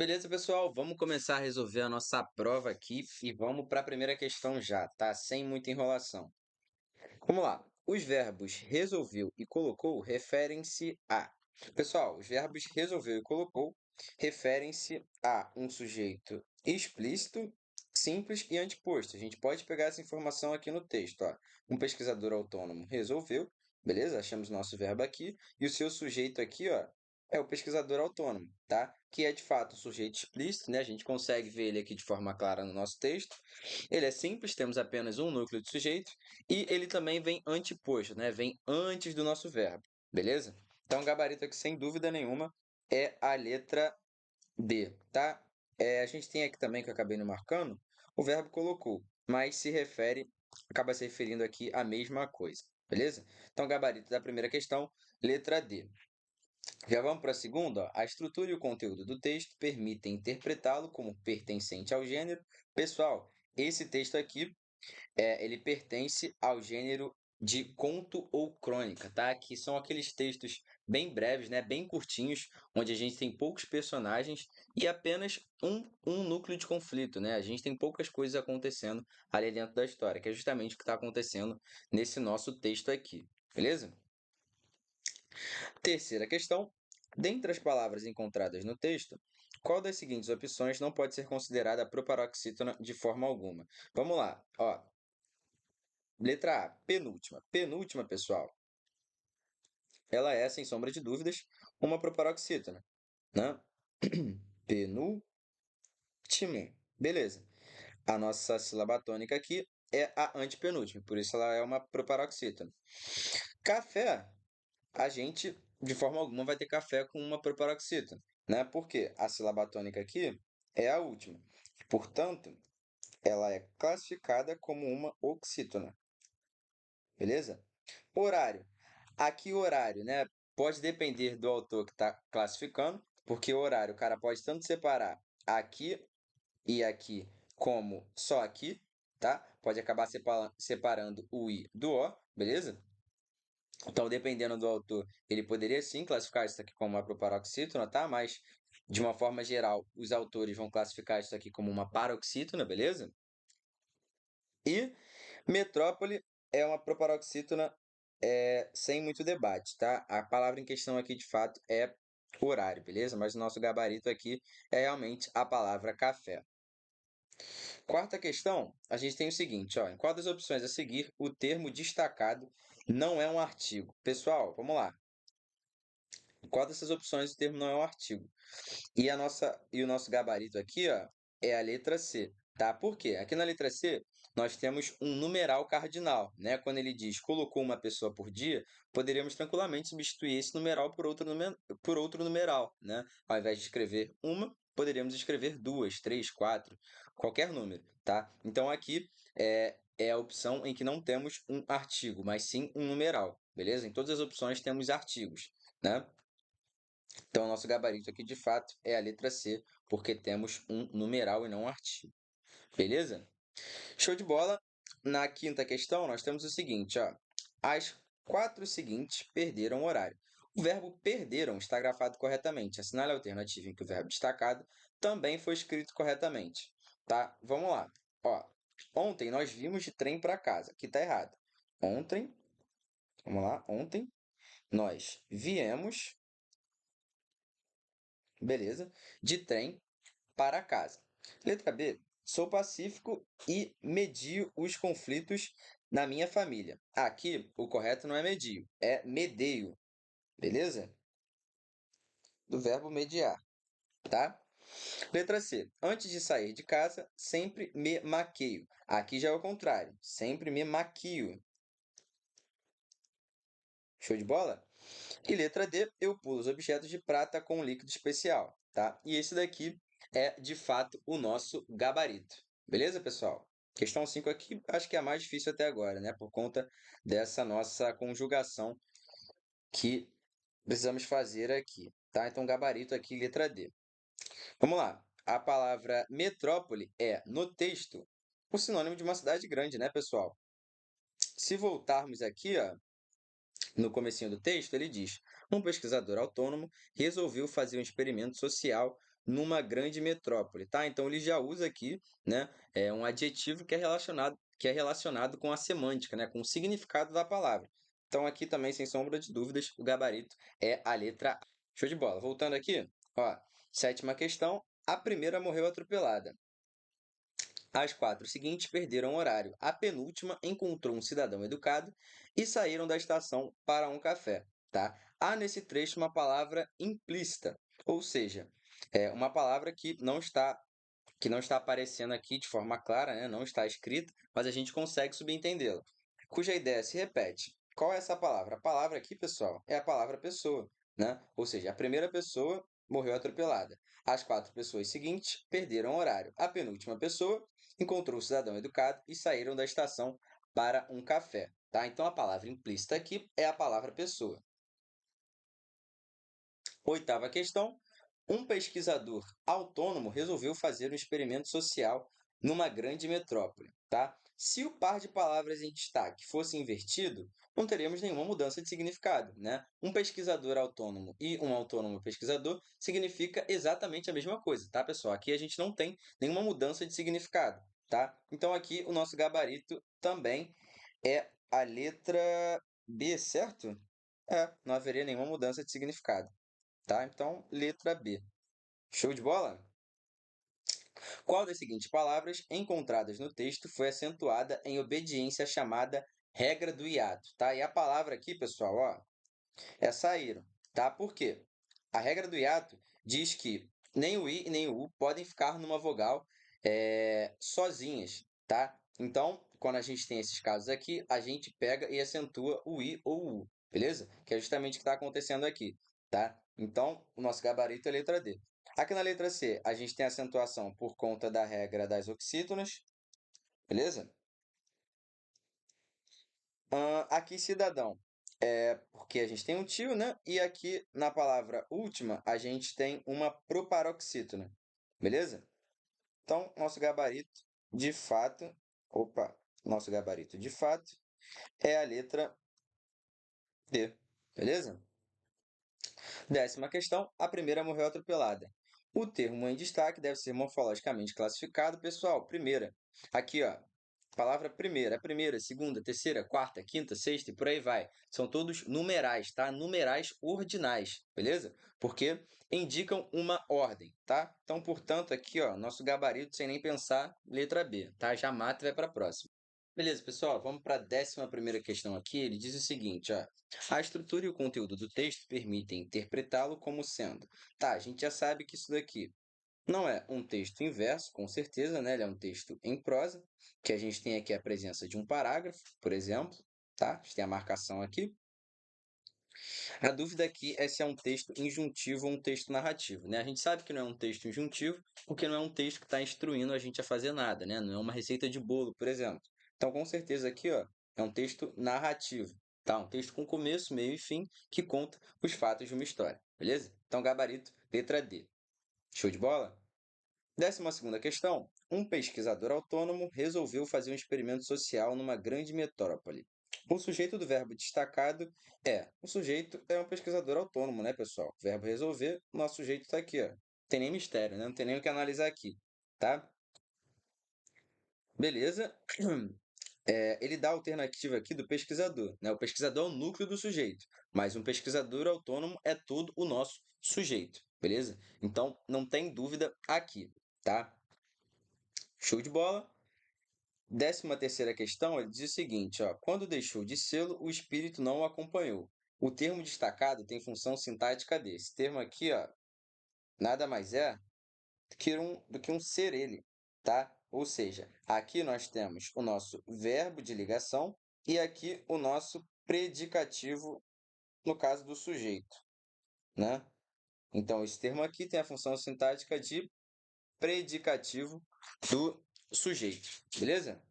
Beleza, pessoal? Vamos começar a resolver a nossa prova aqui e vamos para a primeira questão já, tá? Sem muita enrolação. Vamos lá. Os verbos resolveu e colocou referem-se a. Pessoal, os verbos resolveu e colocou referem-se a um sujeito explícito, simples e anteposto. A gente pode pegar essa informação aqui no texto, ó. Um pesquisador autônomo resolveu, beleza? Achamos nosso verbo aqui. E o seu sujeito aqui, ó, é o pesquisador autônomo, tá? Que é de fato um sujeito explícito, né? A gente consegue ver ele aqui de forma clara no nosso texto. Ele é simples, temos apenas um núcleo de sujeito e ele também vem anteposto, né? Vem antes do nosso verbo, beleza? Então, o gabarito aqui, sem dúvida nenhuma, é a letra D, tá? A gente tem aqui também, que eu acabei não marcando, o verbo colocou, mas acaba se referindo aqui à mesma coisa, beleza? Então, gabarito da primeira questão, letra D. Já vamos para a segunda, ó. A estrutura e o conteúdo do texto permitem interpretá-lo como pertencente ao gênero. Pessoal, esse texto aqui ele pertence ao gênero de conto ou crônica, tá? Que são aqueles textos bem breves, né? Bem curtinhos, onde a gente tem poucos personagens e apenas um núcleo de conflito, né? A gente tem poucas coisas acontecendo ali dentro da história, que é justamente o que está acontecendo nesse nosso texto aqui, beleza? Terceira questão. Dentre as palavras encontradas no texto, qual das seguintes opções não pode ser considerada proparoxítona de forma alguma? Vamos lá, ó. Letra A, penúltima. Penúltima, pessoal, ela é, sem sombra de dúvidas, uma proparoxítona, né? Penúltima. Beleza. A nossa sílaba tônica aqui é a antepenúltima, por isso ela é uma proparoxítona. Café, a gente, de forma alguma, vai ter café com uma proparoxítona, né? Porque a sílaba tônica aqui é a última. Portanto, ela é classificada como uma oxítona, beleza? Horário. Aqui o horário, né, pode depender do autor que está classificando, porque o horário o cara pode tanto separar aqui e aqui como só aqui, tá? Pode acabar separando o i do o, beleza? Então, dependendo do autor, ele poderia sim classificar isso aqui como uma proparoxítona, tá? Mas, de uma forma geral, os autores vão classificar isso aqui como uma paroxítona, beleza? E metrópole é uma proparoxítona sem muito debate, tá? A palavra em questão aqui, de fato, é horário, beleza? Mas o nosso gabarito aqui é realmente a palavra café. Quarta questão, a gente tem o seguinte, ó, em qual das opções a seguir o termo destacado não é um artigo? Pessoal, vamos lá. Em qual dessas opções o termo não é um artigo? E o nosso gabarito aqui, ó, é a letra C, tá? Por quê? Aqui na letra C, nós temos um numeral cardinal, né? Quando ele diz colocou uma pessoa por dia, poderíamos tranquilamente substituir esse numeral por outro numeral, né? Ao invés de escrever uma, poderíamos escrever duas, três, quatro, qualquer número, tá? Então aqui é a opção em que não temos um artigo, mas sim um numeral, beleza? Em todas as opções temos artigos, né? Então, o nosso gabarito aqui, de fato, é a letra C, porque temos um numeral e não um artigo. Beleza? Show de bola! Na quinta questão, nós temos o seguinte, ó. As quatro seguintes perderam o horário. O verbo perderam está grafado corretamente. Assinale a alternativa em que o verbo destacado também foi escrito corretamente. Tá? Vamos lá. Ó, ontem nós vimos de trem para casa. Aqui está errado. Ontem, vamos lá. Ontem nós viemos, beleza, de trem para casa. Letra B. Sou pacífico e medio os conflitos na minha família. Aqui, o correto não é medio, é medeio. Beleza? Do verbo mediar, tá? Letra C. Antes de sair de casa, sempre me maqueio. Aqui já é o contrário. Sempre me maquio. Show de bola? E letra D. Eu pulo os objetos de prata com um líquido especial, tá? E esse daqui é, de fato, o nosso gabarito. Beleza, pessoal? Questão 5 aqui, acho que é a mais difícil até agora, né? Por conta dessa nossa conjugação que precisamos fazer aqui, tá? Então, gabarito aqui, letra D. Vamos lá. A palavra metrópole é, no texto, o sinônimo de uma cidade grande, né, pessoal? Se voltarmos aqui, ó, no comecinho do texto, ele diz: um pesquisador autônomo resolveu fazer um experimento social numa grande metrópole, tá? Então ele já usa aqui, né, um adjetivo que é relacionado com a semântica, né, com o significado da palavra. Então aqui também, sem sombra de dúvidas, o gabarito é a letra A. Show de bola. Voltando aqui, ó, sétima questão, a primeira morreu atropelada. As quatro seguintes perderam horário. A penúltima encontrou um cidadão educado e saíram da estação para um café. Tá? Há nesse trecho uma palavra implícita, ou seja, uma palavra que não está aparecendo aqui de forma clara, né? Não está escrita, mas a gente consegue subentendê-la, cuja ideia se repete. Qual é essa palavra? A palavra aqui, pessoal, é a palavra pessoa, né? Ou seja, a primeira pessoa morreu atropelada. As quatro pessoas seguintes perderam horário. A penúltima pessoa encontrou o cidadão educado e saíram da estação para um café. Tá? Então, a palavra implícita aqui é a palavra pessoa. Oitava questão. Um pesquisador autônomo resolveu fazer um experimento social numa grande metrópole. Tá? Se o par de palavras em destaque fosse invertido, não teríamos nenhuma mudança de significado. Né? Um pesquisador autônomo e um autônomo pesquisador significa exatamente a mesma coisa, tá, pessoal? Aqui a gente não tem nenhuma mudança de significado. Tá? Então, aqui o nosso gabarito também é a letra B, certo? Não haveria nenhuma mudança de significado. Tá? Então, letra B. Show de bola? Qual das seguintes palavras encontradas no texto foi acentuada em obediência à chamada regra do hiato? Tá? E a palavra aqui, pessoal, ó, é saíram. Tá? Por quê? A regra do hiato diz que nem o i e nem o u podem ficar numa vogal sozinhas. Tá? Então, quando a gente tem esses casos aqui, a gente pega e acentua o i ou o u. Beleza? Que é justamente o que está acontecendo aqui. Tá? Então, o nosso gabarito é a letra D. Aqui na letra C, a gente tem acentuação por conta da regra das oxítonas, beleza? Aqui, cidadão, é porque a gente tem um tio, né? E aqui, na palavra última, a gente tem uma proparoxítona, beleza? Então, nosso gabarito de fato é a letra D, beleza? Décima questão, a primeira morreu atropelada. O termo em destaque deve ser morfologicamente classificado. Pessoal, primeira. Aqui, ó. Palavra primeira, primeira, segunda, terceira, quarta, quinta, sexta e por aí vai. São todos numerais, tá? Numerais ordinais, beleza? Porque indicam uma ordem, tá? Então, portanto, aqui, ó, nosso gabarito, sem nem pensar, letra B, tá? Já mata e vai para a próxima. Beleza, pessoal, vamos para a 11ª questão aqui. Ele diz o seguinte, ó. A estrutura e o conteúdo do texto permitem interpretá-lo como sendo. Tá, a gente já sabe que isso daqui não é um texto inverso, com certeza, né? Ele é um texto em prosa, que a gente tem aqui a presença de um parágrafo, por exemplo, tá? A gente tem a marcação aqui. A dúvida aqui é se é um texto injuntivo ou um texto narrativo, né? A gente sabe que não é um texto injuntivo, porque não é um texto que está instruindo a gente a fazer nada, né? Não é uma receita de bolo, por exemplo. Então, com certeza aqui, ó, é um texto narrativo, tá? Um texto com começo, meio e fim, que conta os fatos de uma história, beleza? Então, gabarito, letra D. Show de bola? 12ª questão. Um pesquisador autônomo resolveu fazer um experimento social numa grande metrópole. O sujeito do verbo destacado o sujeito é um pesquisador autônomo, né, pessoal? Verbo resolver, nosso sujeito está aqui, ó. Não tem nem mistério, né? Não tem nem o que analisar aqui, tá? Beleza? Ele dá a alternativa aqui do pesquisador, né? O pesquisador é o núcleo do sujeito, mas um pesquisador autônomo é todo o nosso sujeito, beleza? Então, não tem dúvida aqui, tá? Show de bola? 13ª questão, ele diz o seguinte, ó, quando deixou de sê-lo, o espírito não o acompanhou. O termo destacado tem função sintática desse. Esse termo aqui, ó, nada mais é do que um ser ele, tá? Ou seja, aqui nós temos o nosso verbo de ligação e aqui o nosso predicativo, no caso do sujeito, né? Então, esse termo aqui tem a função sintática de predicativo do sujeito, beleza?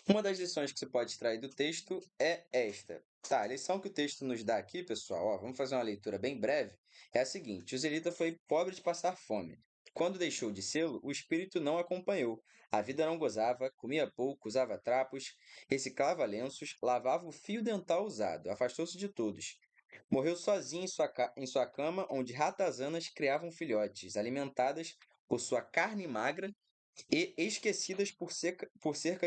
Uma das lições que você pode extrair do texto é esta. Tá, a lição que o texto nos dá aqui, pessoal, ó, vamos fazer uma leitura bem breve, é a seguinte: o Zelita foi pobre de passar fome. Quando deixou de sê-lo, o espírito não acompanhou. A vida não gozava, comia pouco, usava trapos, reciclava lenços, lavava o fio dental usado, afastou-se de todos. Morreu sozinho em sua cama, onde ratazanas criavam filhotes, alimentadas por sua carne magra e esquecidas por cerca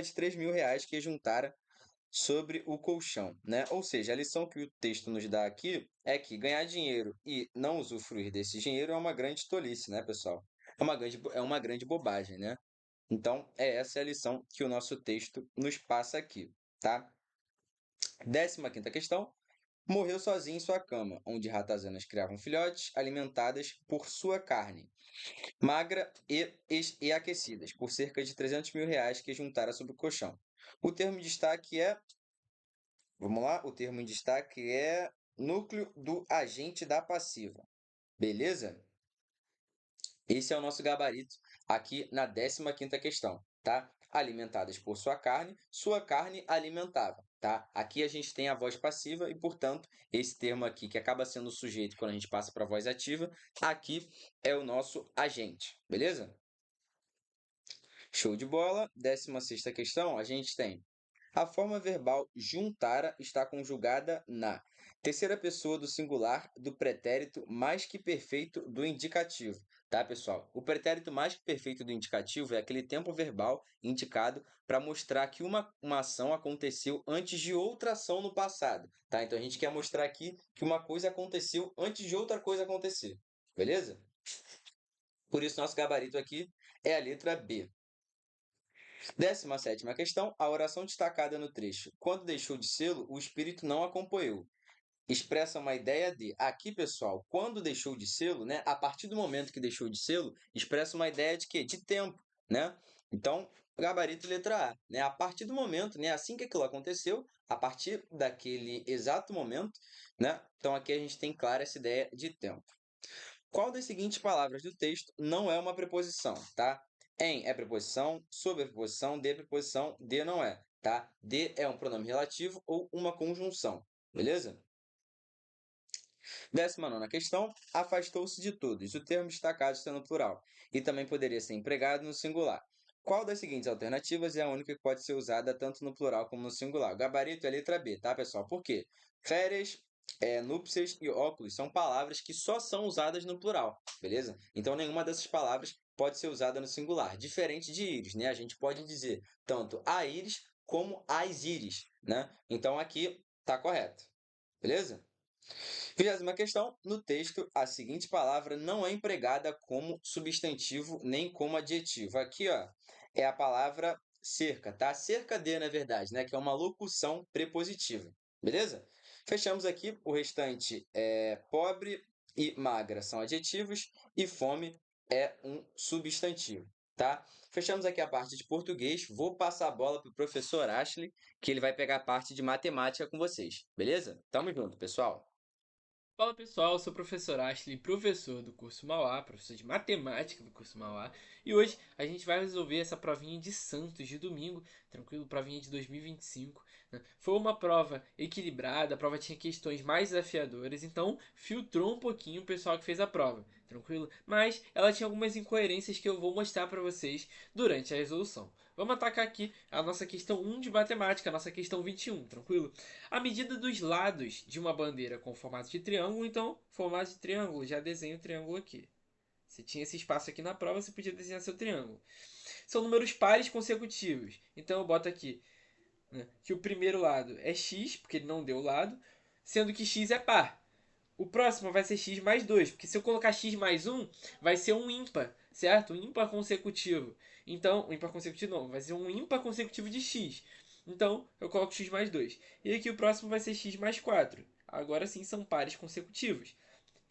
de R$ 3.000 que juntara sobre o colchão, né? Ou seja, a lição que o texto nos dá aqui é que ganhar dinheiro e não usufruir desse dinheiro é uma grande tolice, né, pessoal? É uma grande bobagem, né? Então, essa é a lição que o nosso texto nos passa aqui, tá? 15ª questão. Morreu sozinho em sua cama, onde ratazanas criavam filhotes, alimentadas por sua carne, magra e aquecidas, por cerca de R$ 300.000 que juntara sobre o colchão. O termo em destaque é Vamos lá? O termo em destaque é núcleo do agente da passiva. Beleza? Esse é o nosso gabarito aqui na 15ª questão, tá? Alimentadas por sua carne alimentava, tá? Aqui a gente tem a voz passiva e, portanto, esse termo aqui que acaba sendo o sujeito quando a gente passa para a voz ativa, aqui é o nosso agente, beleza? Show de bola. 16ª questão, a gente tem a forma verbal juntara está conjugada na terceira pessoa do singular do pretérito mais que perfeito do indicativo. Tá, pessoal? O pretérito mais que perfeito do indicativo é aquele tempo verbal indicado para mostrar que uma ação aconteceu antes de outra ação no passado. Tá? Então a gente quer mostrar aqui que uma coisa aconteceu antes de outra coisa acontecer. Beleza? Por isso, nosso gabarito aqui é a letra B. 17ª questão, a oração destacada no trecho. Quando deixou de sê-lo, o espírito não acompanhou. Expressa uma ideia de, aqui pessoal, quando deixou de sê-lo, né? A partir do momento que deixou de sê-lo, expressa uma ideia de quê? De tempo, né? Então, gabarito letra A, né? A partir do momento, né? Assim que aquilo aconteceu, a partir daquele exato momento, né? Então aqui a gente tem clara essa ideia de tempo. Qual das seguintes palavras do texto não é uma preposição, tá? Em é preposição, sob é preposição, de é preposição, de não é, tá? De é um pronome relativo ou uma conjunção, beleza? 19ª questão, afastou-se de todos. O termo destacado está no plural e também poderia ser empregado no singular. Qual das seguintes alternativas é a única que pode ser usada tanto no plural como no singular? O gabarito é a letra B, tá, pessoal? Por quê? Férias, núpcias e óculos são palavras que só são usadas no plural, beleza? Então, nenhuma dessas palavras pode ser usada no singular. Diferente de íris, né? A gente pode dizer tanto a íris como as íris, né? Então, aqui tá correto, beleza? 20ª questão. No texto, a seguinte palavra não é empregada como substantivo nem como adjetivo. Aqui, ó, é a palavra cerca, tá? Cerca de, na verdade, né? Que é uma locução prepositiva. Beleza? Fechamos aqui. O restante é pobre e magra são adjetivos e fome é um substantivo, tá? Fechamos aqui a parte de português. Vou passar a bola para o professor Ashley, que ele vai pegar a parte de matemática com vocês. Beleza? Tamo junto, pessoal. Fala pessoal, eu sou o professor Ashley, professor do curso Mauá, professor de matemática do curso Mauá, e hoje a gente vai resolver essa provinha de Santos de domingo, tranquilo, provinha de 2025. Né? Foi uma prova equilibrada, a prova tinha questões mais desafiadoras, então filtrou um pouquinho o pessoal que fez a prova, tranquilo? Mas ela tinha algumas incoerências que eu vou mostrar para vocês durante a resolução. Vamos atacar aqui a nossa questão 1 de matemática, a nossa questão 21, tranquilo? A medida dos lados de uma bandeira com formato de triângulo, então, formato de triângulo, já desenho o triângulo aqui. Se tinha esse espaço aqui na prova, você podia desenhar seu triângulo. São números pares consecutivos. Então eu boto aqui, né, que o primeiro lado é x, porque ele não deu o lado, sendo que x é par. O próximo vai ser x mais 2, porque se eu colocar x mais 1, vai ser um ímpar, certo? Um ímpar consecutivo. Então, um ímpar consecutivo não, vai ser um ímpar consecutivo de x. Então, eu coloco x mais 2. E aqui o próximo vai ser x mais 4. Agora sim são pares consecutivos.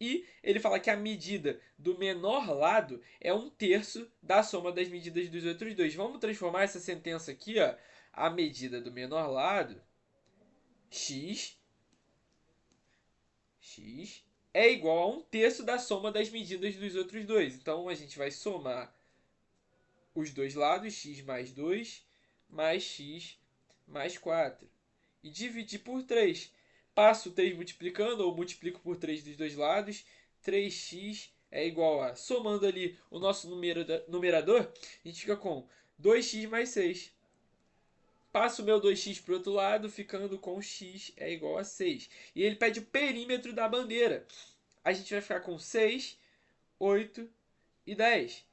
E ele fala que a medida do menor lado é um terço da soma das medidas dos outros dois. Vamos transformar essa sentença aqui, ó. A medida do menor lado, x x é igual a um terço da soma das medidas dos outros dois. Então a gente vai somar os dois lados, x mais 2 mais x mais 4. E dividir por 3. Passo 3 multiplicando, ou multiplico por 3 dos dois lados. 3x é igual a, somando ali o nosso numerador, a gente fica com 2x mais 6. Passo o meu 2x para o outro lado, ficando com x é igual a 6. E ele pede o perímetro da bandeira. A gente vai ficar com 6, 8 e 10.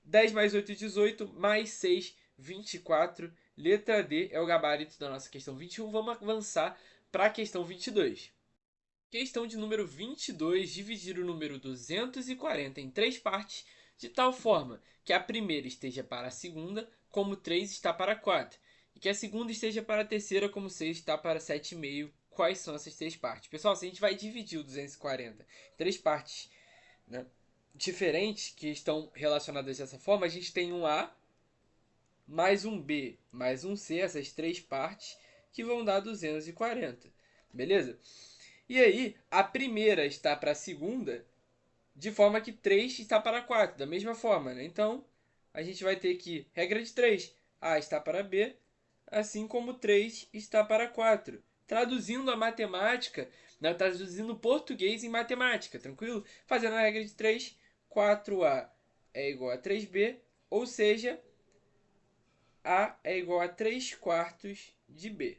10 mais 8, 18, mais 6, 24. Letra D é o gabarito da nossa questão 21. Vamos avançar para a questão 22. Questão de número 22, dividir o número 240 em três partes, de tal forma que a primeira esteja para a segunda, como 3 está para a 4, e que a segunda esteja para a terceira, como 6 está para 7,5. Quais são essas três partes? Pessoal, se a gente vai dividir o 240 em três partes, né, diferentes, que estão relacionadas dessa forma, a gente tem um A mais um B mais um C, essas três partes, que vão dar 240. Beleza? E aí, a primeira está para a segunda, de forma que 3 está para 4, da mesma forma, né? Então, a gente vai ter que, regra de 3, A está para B, assim como 3 está para 4. Traduzindo a matemática, né? Traduzindo português em matemática, tranquilo? Fazendo a regra de 3, 4A é igual a 3B, ou seja, A é igual a 3 quartos de B.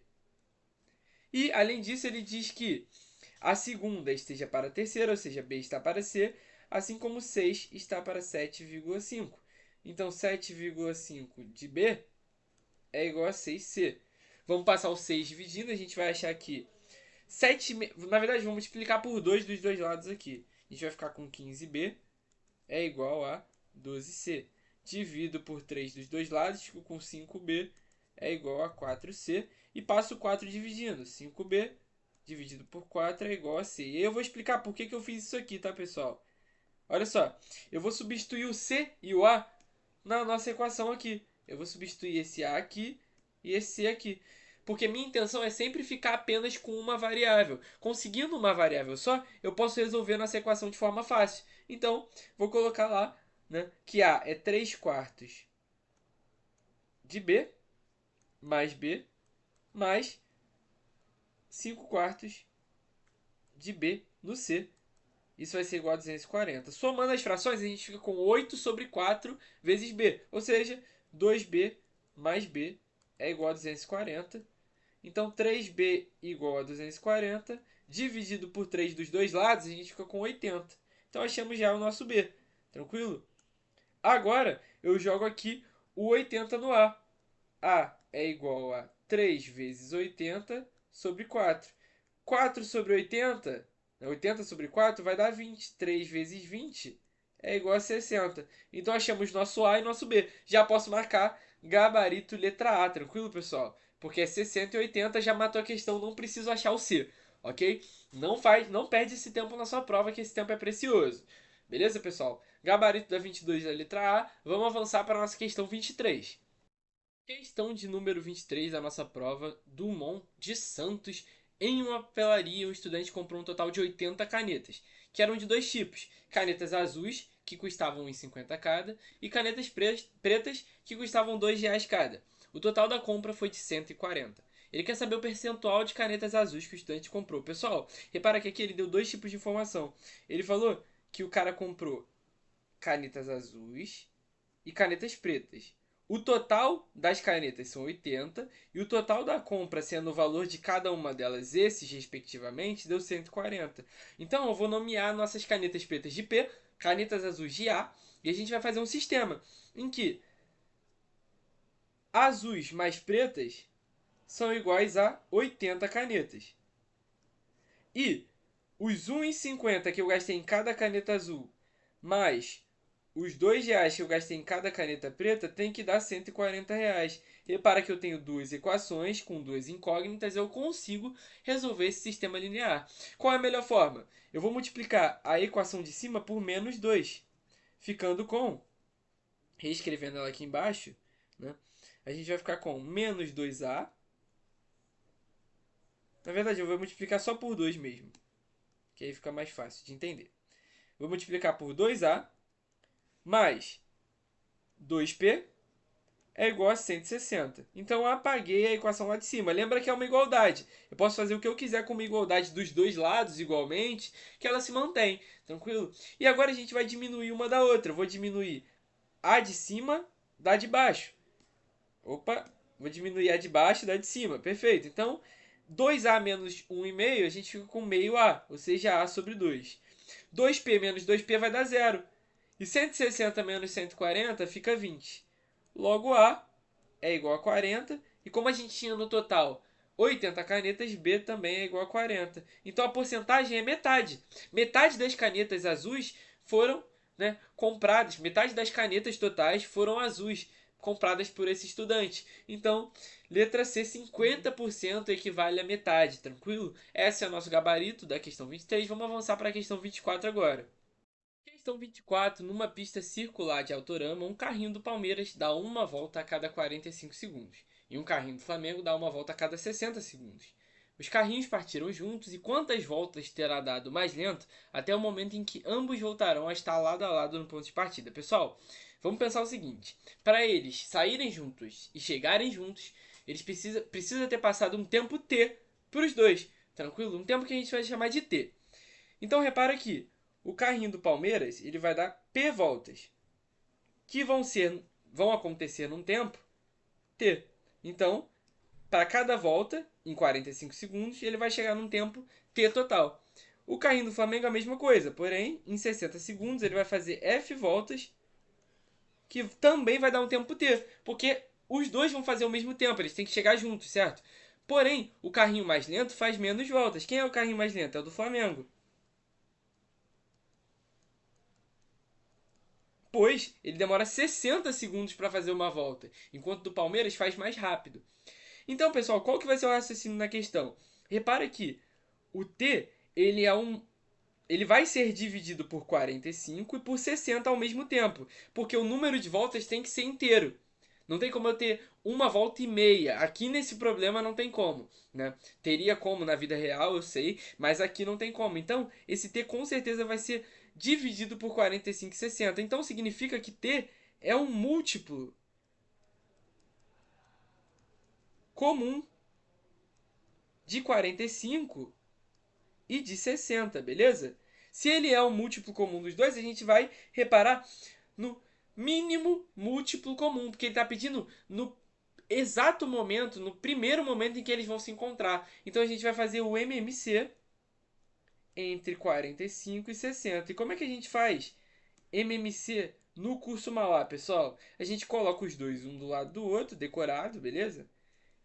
E, além disso, ele diz que a segunda esteja para a terceira, ou seja, B está para C, assim como 6 está para 7,5. Então, 7,5 de B é igual a 6C. Vamos passar o 6 dividindo, a gente vai achar que 7... Na verdade, vamos multiplicar por 2 dos dois lados aqui. A gente vai ficar com 15B é igual a 12C. Divido por 3 dos dois lados, fico com 5B é igual a 4C. E passo 4 dividindo. 5B dividido por 4 é igual a C. E eu vou explicar por que eu fiz isso aqui, tá, pessoal? Olha só, eu vou substituir o C e o A na nossa equação aqui. Eu vou substituir esse A aqui e esse C aqui. Porque minha intenção é sempre ficar apenas com uma variável. Conseguindo uma variável só, eu posso resolver nossa equação de forma fácil. Então, vou colocar lá, né, que A é 3 quartos de B, mais B, mais 5 quartos de B no C. Isso vai ser igual a 240. Somando as frações, a gente fica com 8 sobre 4 vezes B. Ou seja, 2B mais B é igual a 240. Então, 3B igual a 240. Dividido por 3 dos dois lados, a gente fica com 80. Então, achamos já o nosso B. Tranquilo? Agora, eu jogo aqui o 80 no A. A é igual a 3 vezes 80 sobre 4. 4 sobre 80, 80 sobre 4 vai dar 20. 3 vezes 20 é igual a 60. Então achamos nosso A e nosso B. Já posso marcar gabarito letra A, tranquilo, pessoal? Porque é 60 e 80, já matou a questão, não preciso achar o C, ok? Não perde esse tempo na sua prova, que esse tempo é precioso. Beleza, pessoal? Gabarito da 22 da letra A. Vamos avançar para a nossa questão 23. Questão de número 23 da nossa prova, Dumont de Santos. Em uma papelaria, o estudante comprou um total de 80 canetas, que eram de dois tipos: canetas azuis, que custavam 1,50 cada, e canetas pretas, que custavam R$ 2 cada. O total da compra foi de 140. Ele quer saber o percentual de canetas azuis que o estudante comprou. Pessoal, repara que aqui ele deu dois tipos de informação. Ele falou que o cara comprou canetas azuis e canetas pretas. O total das canetas são 80 e o total da compra, sendo o valor de cada uma delas esses respectivamente, deu 140. Então eu vou nomear nossas canetas pretas de P, canetas azuis de A, e a gente vai fazer um sistema em que azuis mais pretas são iguais a 80 canetas. E os 1,50 que eu gastei em cada caneta azul mais os R$ 2 que eu gastei em cada caneta preta tem que dar R$ 140. Repara que eu tenho duas equações com duas incógnitas, eu consigo resolver esse sistema linear. Qual é a melhor forma? Eu vou multiplicar a equação de cima por menos 2, ficando com, reescrevendo ela aqui embaixo, né? A gente vai ficar com menos 2A. Na verdade, eu vou multiplicar só por 2 mesmo, que aí fica mais fácil de entender. Vou multiplicar por 2A mais 2P é igual a 160. Então eu apaguei a equação lá de cima. Lembra que é uma igualdade. Eu posso fazer o que eu quiser com uma igualdade dos dois lados igualmente, que ela se mantém. Tranquilo? E agora a gente vai diminuir uma da outra. Eu vou diminuir a de cima da de baixo. Opa, Vou diminuir a de baixo da de cima. Perfeito. Então, 2A menos 1,5, a gente fica com meio A, ou seja, A sobre 2. 2P menos 2P vai dar 0. E 160 menos 140 fica 20. Logo, A é igual a 40. E como a gente tinha no total 80 canetas, B também é igual a 40. Então a porcentagem é metade. Metade das canetas azuis foram, né, compradas. Metade das canetas totais foram azuis, compradas por esse estudante. Então, letra C, 50% equivale a metade, tranquilo? Esse é o nosso gabarito da questão 23. Vamos avançar para a questão 24 agora. Questão 24. Numa pista circular de Autorama, um carrinho do Palmeiras dá uma volta a cada 45 segundos e um carrinho do Flamengo dá uma volta a cada 60 segundos. Os carrinhos partiram juntos e quantas voltas terá dado mais lento até o momento em que ambos voltarão a estar lado a lado no ponto de partida? Pessoal, vamos pensar o seguinte: para eles saírem juntos e chegarem juntos, eles precisam ter passado um tempo T para os dois, tranquilo? Um tempo que a gente vai chamar de T. Então repara aqui, o carrinho do Palmeiras ele vai dar P voltas, que vão acontecer num tempo T. Então, para cada volta, em 45 segundos, ele vai chegar num tempo T total. O carrinho do Flamengo é a mesma coisa, porém, em 60 segundos ele vai fazer F voltas, que também vai dar um tempo T, porque os dois vão fazer ao mesmo tempo, eles têm que chegar juntos, certo? Porém, o carrinho mais lento faz menos voltas. Quem é o carrinho mais lento? É o do Flamengo. Pois ele demora 60 segundos para fazer uma volta, enquanto do Palmeiras faz mais rápido. Então, pessoal, qual que vai ser o raciocínio na questão? Repara que o T, ele vai ser dividido por 45 e por 60 ao mesmo tempo, porque o número de voltas tem que ser inteiro. Não tem como eu ter uma volta e meia. Aqui nesse problema não tem como, né? Teria como na vida real, eu sei, mas aqui não tem como. Então, esse T com certeza vai ser dividido por 45 e 60. Então, significa que T é um múltiplo comum de 45 e de 60, beleza? Se ele é um múltiplo comum dos dois, a gente vai reparar no mínimo múltiplo comum, porque ele está pedindo no exato momento, no primeiro momento em que eles vão se encontrar. Então a gente vai fazer o MMC entre 45 e 60. E como é que a gente faz MMC no curso Mauá, pessoal? A gente coloca os dois um do lado do outro, decorado, beleza?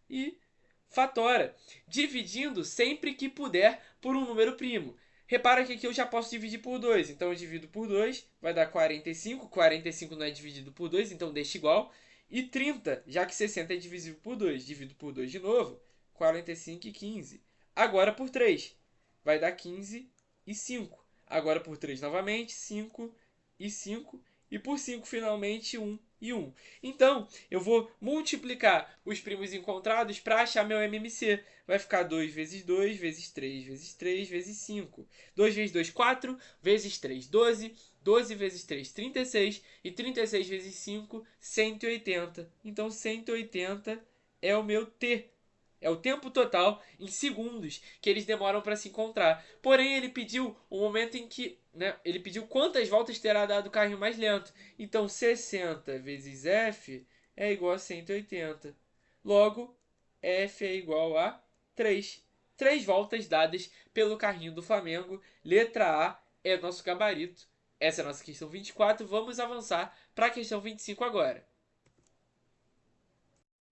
E fatora, dividindo sempre que puder por um número primo. Repara que aqui eu já posso dividir por 2, então eu divido por 2, vai dar 45, 45 não é dividido por 2, então deixa igual, e 30, já que 60 é divisível por 2, divido por 2 de novo, 45 e 15. Agora por 3, vai dar 15 e 5. Agora por 3 novamente, 5 e 5, e por 5 finalmente 1 e 1. Então, eu vou multiplicar os primos encontrados para achar meu MMC. Vai ficar 2 vezes 2, vezes 3, vezes 3, vezes 5. 2 vezes 2, 4, vezes 3, 12. 12 vezes 3, 36. E 36 vezes 5, 180. Então, 180 é o meu T. É o tempo total em segundos que eles demoram para se encontrar. Porém, ele pediu o momento em que, né, ele pediu quantas voltas terá dado o carrinho mais lento. Então, 60 vezes F é igual a 180. Logo, F é igual a 3. 3 voltas dadas pelo carrinho do Flamengo. Letra A é nosso gabarito. Essa é a nossa questão 24. Vamos avançar para a questão 25 agora.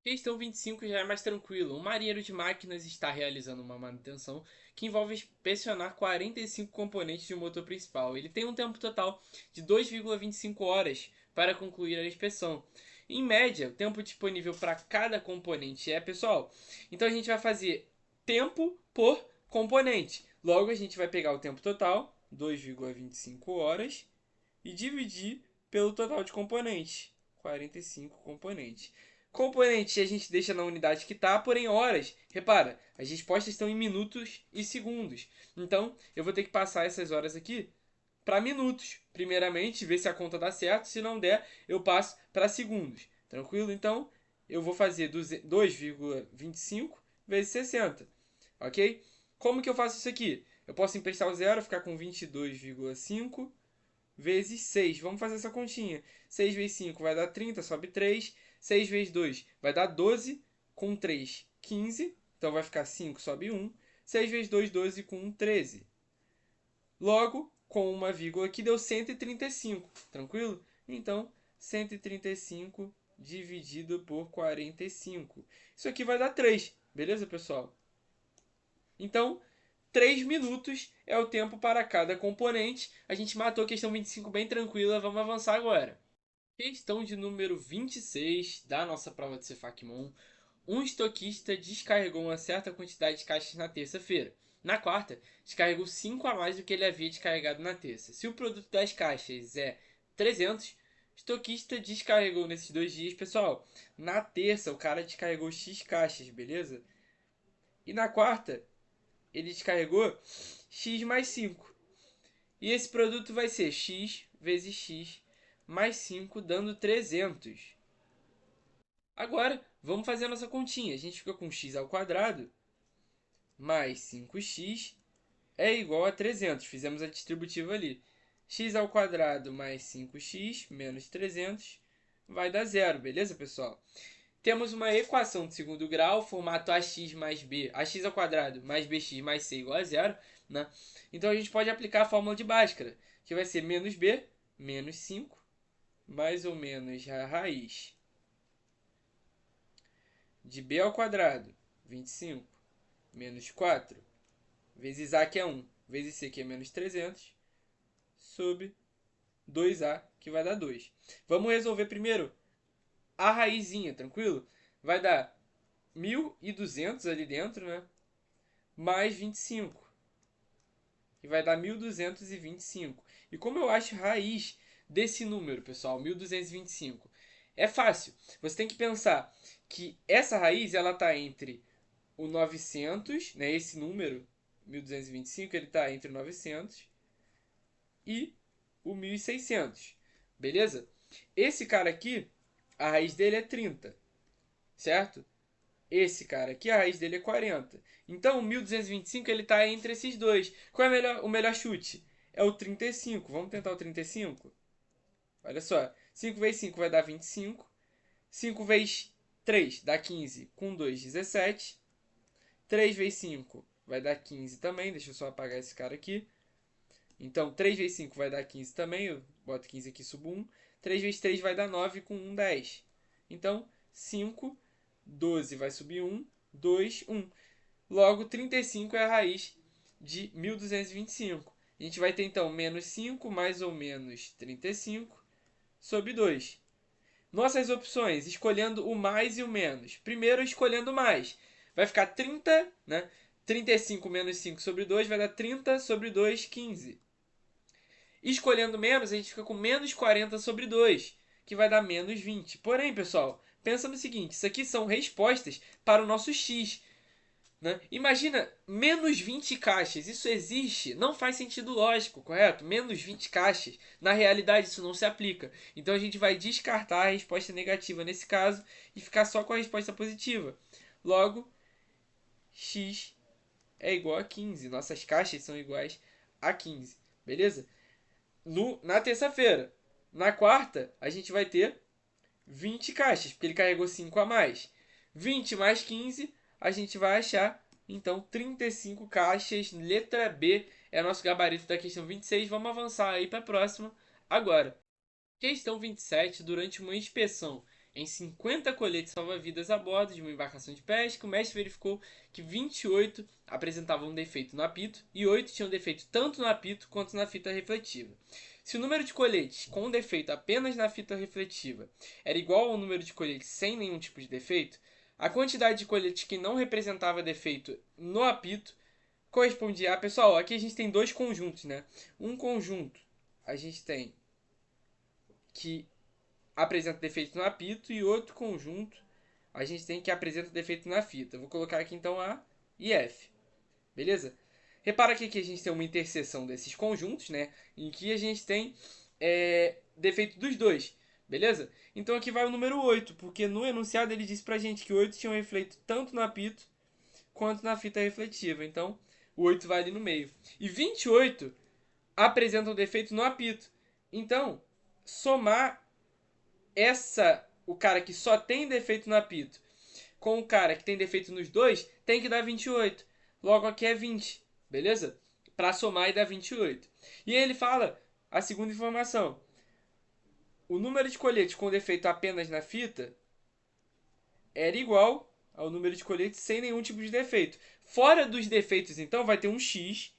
Questão 25 já é mais tranquilo. Um marinheiro de máquinas está realizando uma manutenção que envolve inspecionar 45 componentes de um motor principal. Ele tem um tempo total de 2,25 horas para concluir a inspeção. Em média, o tempo disponível para cada componente é, pessoal, então a gente vai fazer tempo por componente. Logo, a gente vai pegar o tempo total, 2,25 horas, e dividir pelo total de componentes, 45 componentes. Componente a gente deixa na unidade que está, porém horas, repara, as respostas estão em minutos e segundos. Então, eu vou ter que passar essas horas aqui para minutos. Primeiramente, ver se a conta dá certo. Se não der, eu passo para segundos. Tranquilo? Então, eu vou fazer 2,25 vezes 60. Ok? Como que eu faço isso aqui? Eu posso emprestar o zero, ficar com 22,5 vezes 6. Vamos fazer essa continha. 6 vezes 5 vai dar 30, sobe 3. 6 vezes 2 vai dar 12. com 3, 15. Então vai ficar 5, sobe 1. 6 vezes 2, 12, com 1, 13. Logo, com uma vírgula aqui, deu 135. Tranquilo? Então, 135 dividido por 45. Isso aqui vai dar 3. Beleza, pessoal? Então, 3 minutos é o tempo para cada componente. A gente matou a questão 25 bem tranquila. Vamos avançar agora. Questão de número 26 da nossa prova de Cefacmon. Um estoquista descarregou uma certa quantidade de caixas na terça-feira. Na quarta, descarregou 5 a mais do que ele havia descarregado na terça. Se o produto das caixas é 300, o estoquista descarregou nesses 2 dias. Pessoal, na terça o cara descarregou X caixas, beleza? E na quarta, ele descarregou X mais 5. E esse produto vai ser X vezes X mais 5, dando 300. Agora, vamos fazer a nossa continha. A gente fica com x ao quadrado mais 5x é igual a 300. Fizemos a distributiva ali. X ao quadrado mais 5x menos 300 vai dar zero, beleza, pessoal? Temos uma equação de segundo grau, formato ax mais b, ax ao quadrado mais bx mais c igual a zero, né? Então a gente pode aplicar a fórmula de Bhaskara, que vai ser menos b, menos 5, mais ou menos a raiz de b ao quadrado, 25, menos 4, vezes a, que é 1, vezes c, que é menos 300, sobre 2a, que vai dar 2. Vamos resolver primeiro a raizinha, tranquilo? Vai dar 1.200 ali dentro, né? Mais 25, que vai dar 1.225. E como eu acho raiz desse número, pessoal, 1.225? É fácil. Você tem que pensar que essa raiz ela está entre o 900, né, esse número, 1.225, ele está entre o 900 e o 1.600. Beleza? Esse cara aqui, a raiz dele é 30, certo? Esse cara aqui, a raiz dele é 40. Então, o 1.225 ele está entre esses dois. Qual é o melhor chute? É o 35. Vamos tentar o 35? Olha só. 5 vezes 5 vai dar 25. 5 vezes 3 dá 15. Com 2, 17. 3 vezes 5 vai dar 15 também. Deixa eu só apagar esse cara aqui. Então, 3 vezes 5 vai dar 15 também. Eu boto 15 aqui, subo 1. 3 vezes 3 vai dar 9, com 1, 10. Então, 5, 12 vai subir 1, 2, 1. Logo, 35 é a raiz de 1.225. A gente vai ter, então, menos 5 mais ou menos 35 sobre 2. Nossas opções, escolhendo o mais e o menos. Primeiro, escolhendo o mais. Vai ficar 30, né? 35 menos 5 sobre 2 vai dar 30 sobre 2, 15. Escolhendo menos, a gente fica com menos 40 sobre 2, que vai dar menos 20. Porém, pessoal, pensa no seguinte, isso aqui são respostas para o nosso x. Né? Imagina, menos 20 caixas, isso existe? Não faz sentido lógico, correto? Menos 20 caixas, na realidade isso não se aplica. Então a gente vai descartar a resposta negativa nesse caso e ficar só com a resposta positiva. Logo, x é igual a 15, nossas caixas são iguais a 15, beleza? Na terça-feira. Na quarta, a gente vai ter 20 caixas, porque ele carregou 5 a mais. 20 mais 15, a gente vai achar, então, 35 caixas. Letra B é nosso gabarito da questão 26. Vamos avançar aí para a próxima agora. Questão 27. Durante uma inspeção em 50 coletes salva-vidas a bordo de uma embarcação de pesca, o mestre verificou que 28 apresentavam um defeito no apito e 8 tinham defeito tanto no apito quanto na fita refletiva. Se o número de coletes com defeito apenas na fita refletiva era igual ao número de coletes sem nenhum tipo de defeito, a quantidade de coletes que não representava defeito no apito correspondia a... Pessoal, aqui a gente tem dois conjuntos, né? Um conjunto a gente tem que apresenta defeito no apito e outro conjunto a gente tem que apresenta defeito na fita. Vou colocar aqui então A e F. Beleza? Repara aqui que a gente tem uma interseção desses conjuntos, né? Em que a gente tem defeito dos dois. Beleza? Então aqui vai o número 8, porque no enunciado ele disse pra gente que 8 tinha um efeito tanto no apito quanto na fita refletiva. Então o 8 vai ali no meio. E 28 apresenta um defeito no apito. Então, somar o cara que só tem defeito no apito com o cara que tem defeito nos dois, tem que dar 28. Logo aqui é 20, beleza? Para somar e dar 28. E aí ele fala a segunda informação. O número de coletes com defeito apenas na fita era igual ao número de coletes sem nenhum tipo de defeito. Fora dos defeitos, então, vai ter um X,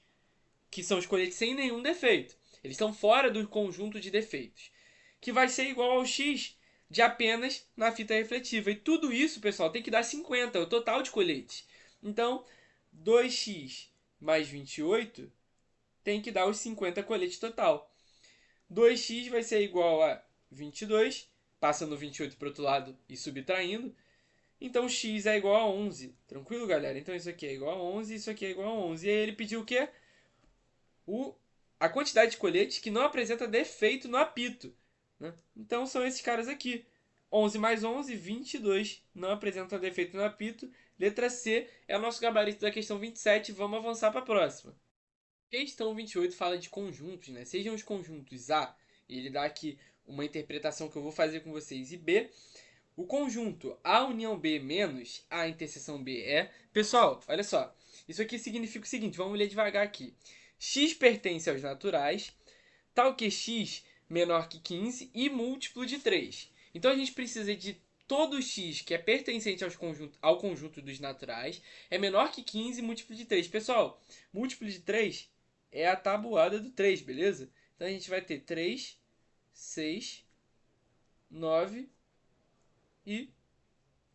que são os coletes sem nenhum defeito. Eles estão fora do conjunto de defeitos. Que vai ser igual ao X de apenas na fita refletiva. E tudo isso, pessoal, tem que dar 50, o total de coletes. Então, 2x mais 28 tem que dar os 50 coletes total. 2x vai ser igual a 22, passando 28 para o outro lado e subtraindo. Então x é igual a 11. Tranquilo, galera? Então isso aqui é igual a 11 e isso aqui é igual a 11. E aí ele pediu o quê? A quantidade de coletes que não apresenta defeito no apito. Né? Então são esses caras aqui. 11 mais 11, 22. Não apresenta defeito no apito. Letra C é o nosso gabarito da questão 27. Vamos avançar para a próxima. Questão 28 fala de conjuntos, né? Sejam os conjuntos A, e ele dá aqui uma interpretação que eu vou fazer com vocês, e B. O conjunto A união B menos A interseção B é... Pessoal, olha só. Isso aqui significa o seguinte, vamos ler devagar aqui. X pertence aos naturais, tal que x menor que 15 e múltiplo de 3. Então a gente precisa de todo x que é pertencente ao conjunto dos naturais é menor que 15 e múltiplo de 3. Pessoal, múltiplo de 3 é a tabuada do 3, beleza? Então a gente vai ter 3, 6, 9 e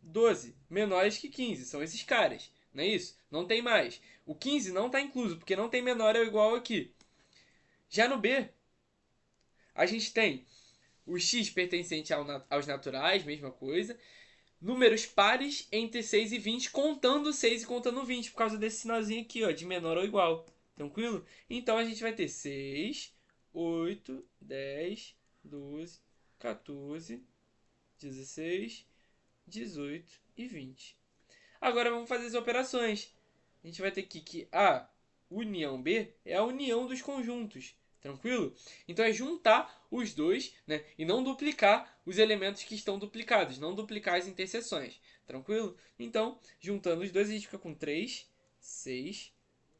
12 menores que 15. São esses caras, não é isso? Não tem mais. O 15 não está incluso, porque não tem menor ou igual aqui. Já no B, a gente tem o x pertencente aos naturais, mesma coisa. Números pares entre 6 e 20, contando 6 e contando 20, por causa desse sinalzinho aqui, ó, de menor ou igual. Tranquilo? Então a gente vai ter 6, 8, 10, 12, 14, 16, 18 e 20. Agora vamos fazer as operações. A gente vai ter aqui que A união B é a união dos conjuntos. Tranquilo? Então é juntar os dois, né? E não duplicar os elementos que estão duplicados. Não duplicar as interseções. Tranquilo? Então, juntando os dois, a gente fica com 3, 6,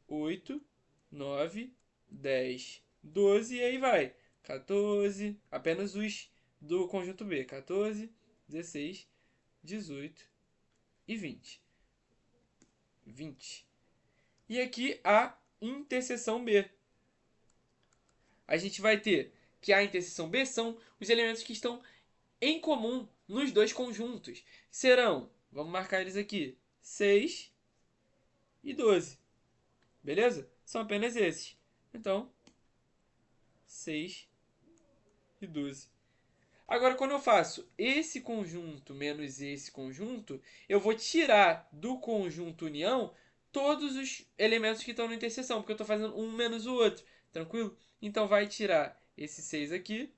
8, 9, 10, 12 e aí vai. 14, apenas os do conjunto B. 14, 16, 18 e 20. 20. E aqui a interseção B. A gente vai ter que a interseção B são os elementos que estão em comum nos dois conjuntos. Serão, vamos marcar eles aqui, 6 e 12. Beleza? São apenas esses. Então, 6 e 12. Agora, quando eu faço esse conjunto menos esse conjunto, eu vou tirar do conjunto união todos os elementos que estão na interseção, porque eu estou fazendo um menos o outro, tranquilo? Então, vai tirar esse 6 aqui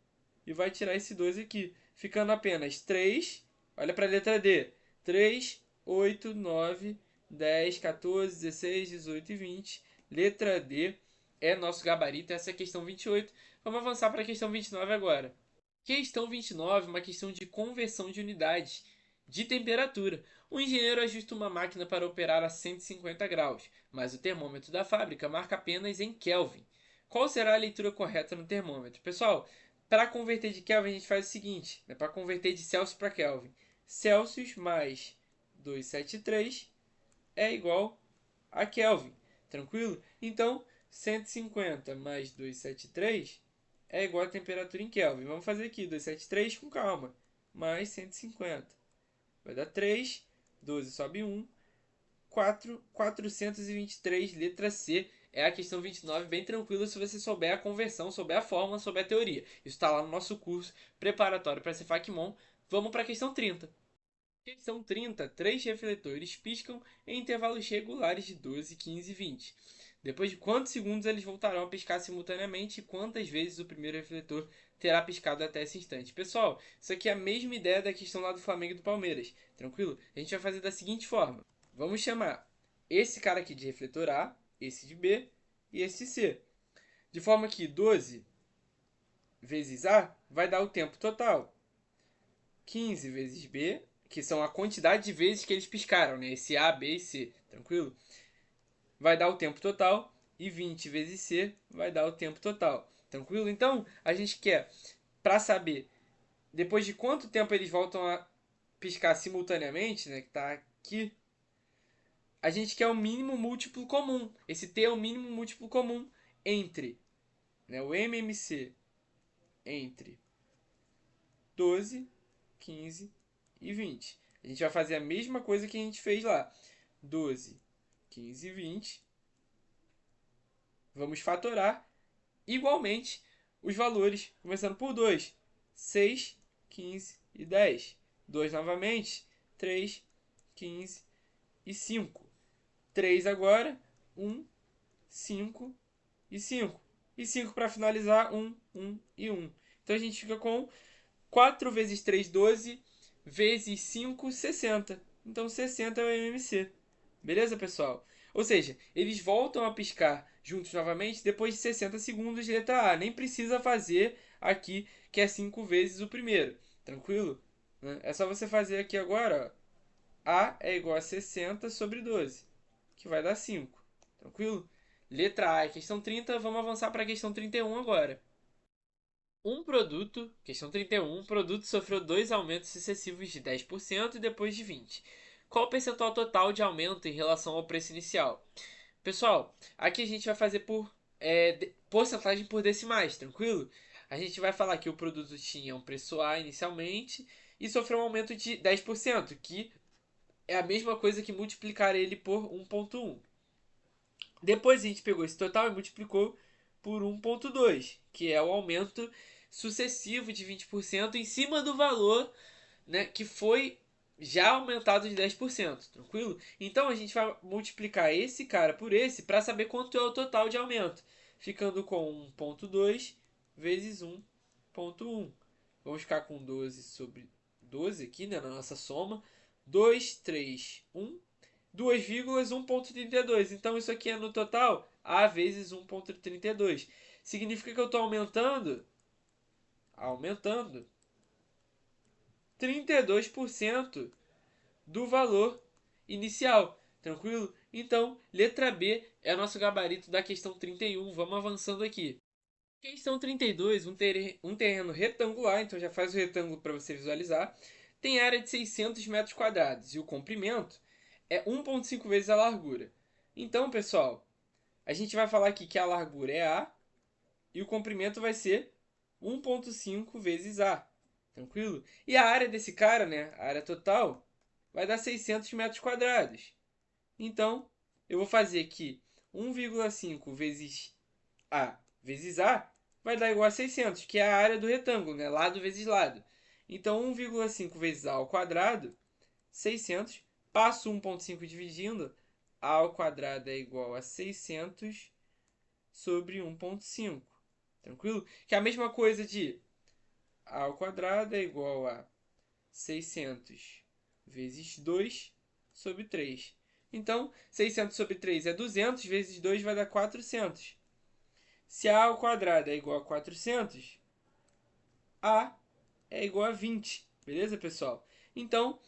e vai tirar esse 2 aqui, ficando apenas 3, olha para a letra D, 3, 8, 9, 10, 14, 16, 18 e 20. Letra D é nosso gabarito, essa é a questão 28. Vamos avançar para a questão 29 agora. Questão 29, uma questão de conversão de unidades de temperatura. O engenheiro ajusta uma máquina para operar a 150 graus, mas o termômetro da fábrica marca apenas em Kelvin. Qual será a leitura correta no termômetro? Pessoal, para converter de Kelvin, a gente faz o seguinte, né? Para converter de Celsius para Kelvin. Celsius mais 273 é igual a Kelvin. Tranquilo? Então, 150 mais 273 é igual a temperatura em Kelvin. Vamos fazer aqui, 273 com calma. Mais 150. Vai dar 3, 12 sobe 1, 4, 423, letra C. É a questão 29, bem tranquila se você souber a conversão, souber a fórmula, souber a teoria. Isso está lá no nosso curso preparatório para ser Facmon. Vamos para a questão 30. Questão 30, 3 refletores piscam em intervalos regulares de 12, 15 e 20. Depois de quantos segundos eles voltarão a piscar simultaneamente e quantas vezes o primeiro refletor terá piscado até esse instante? Pessoal, isso aqui é a mesma ideia da questão lá do Flamengo e do Palmeiras, tranquilo? A gente vai fazer da seguinte forma. Vamos chamar esse cara aqui de refletor A, esse de B e esse de C. De forma que 12 vezes A vai dar o tempo total. 15 vezes B, que são a quantidade de vezes que eles piscaram, né? Esse A, B e C, tranquilo? Vai dar o tempo total, e 20 vezes C vai dar o tempo total, tranquilo? Então, a gente quer, para saber depois de quanto tempo eles voltam a piscar simultaneamente, né, que está aqui, a gente quer o mínimo múltiplo comum. Esse T é o mínimo múltiplo comum entre, né, o MMC entre 12, 15 e 20. A gente vai fazer a mesma coisa que a gente fez lá. 12, 15 e 20. Vamos fatorar igualmente os valores, começando por 2. 6, 15 e 10. 2 novamente. 3, 15 e 5. 3 agora. 1, 5 e 5. E 5 para finalizar. 1, 1 e 1. Então a gente fica com 4 vezes 3, 12, vezes 5, 60. Então 60 é o MMC. Beleza, pessoal? Ou seja, eles voltam a piscar juntos novamente depois de 60 segundos de letra A. Nem precisa fazer aqui, que é 5 vezes o primeiro. Tranquilo? É só você fazer aqui agora, ó. A é igual a 60 sobre 12, que vai dar 5. Tranquilo? Letra A é questão 30, vamos avançar para a questão 31 agora. Questão 31, um produto sofreu dois aumentos sucessivos de 10% e depois de 20%. Qual o percentual total de aumento em relação ao preço inicial? Pessoal, aqui a gente vai fazer por porcentagem por decimais, tranquilo? A gente vai falar que o produto tinha um preço A inicialmente e sofreu um aumento de 10%, que é a mesma coisa que multiplicar ele por 1,1. Depois a gente pegou esse total e multiplicou por 1,2, que é o aumento sucessivo de 20% em cima do valor, né, que foi já aumentado de 10%, tranquilo? Então a gente vai multiplicar esse cara por esse para saber quanto é o total de aumento, ficando com 1,2 vezes 1,1. Vamos ficar com 12 sobre 12 aqui, né, na nossa soma. 2, 3, 1. 2 vírgulas 1,32. Então isso aqui é no total A vezes 1,32. Significa que eu estou aumentando 32% do valor inicial. Tranquilo? Então, letra B é nosso gabarito da questão 31. Vamos avançando aqui. Questão 32, um terreno retangular, então já faz o retângulo para você visualizar. Tem área de 600 metros quadrados e o comprimento é 1,5 vezes a largura. Então, pessoal, a gente vai falar aqui que a largura é A e o comprimento vai ser 1,5 vezes A. Tranquilo? E a área desse cara, né, a área total, vai dar 600 metros quadrados. Então, eu vou fazer aqui 1,5 vezes A vezes A vai dar igual a 600, que é a área do retângulo, né? Lado vezes lado. Então, 1,5 vezes A ao quadrado, 600. Passo 1,5 dividindo. A ao quadrado é igual a 600 sobre 1,5. Tranquilo? Que é a mesma coisa de A ao quadrado é igual a 600 vezes 2 sobre 3. Então, 600 sobre 3 é 200, vezes 2 vai dar 400. Se A ao quadrado é igual a 400, A é igual a 20. Beleza, pessoal? Então,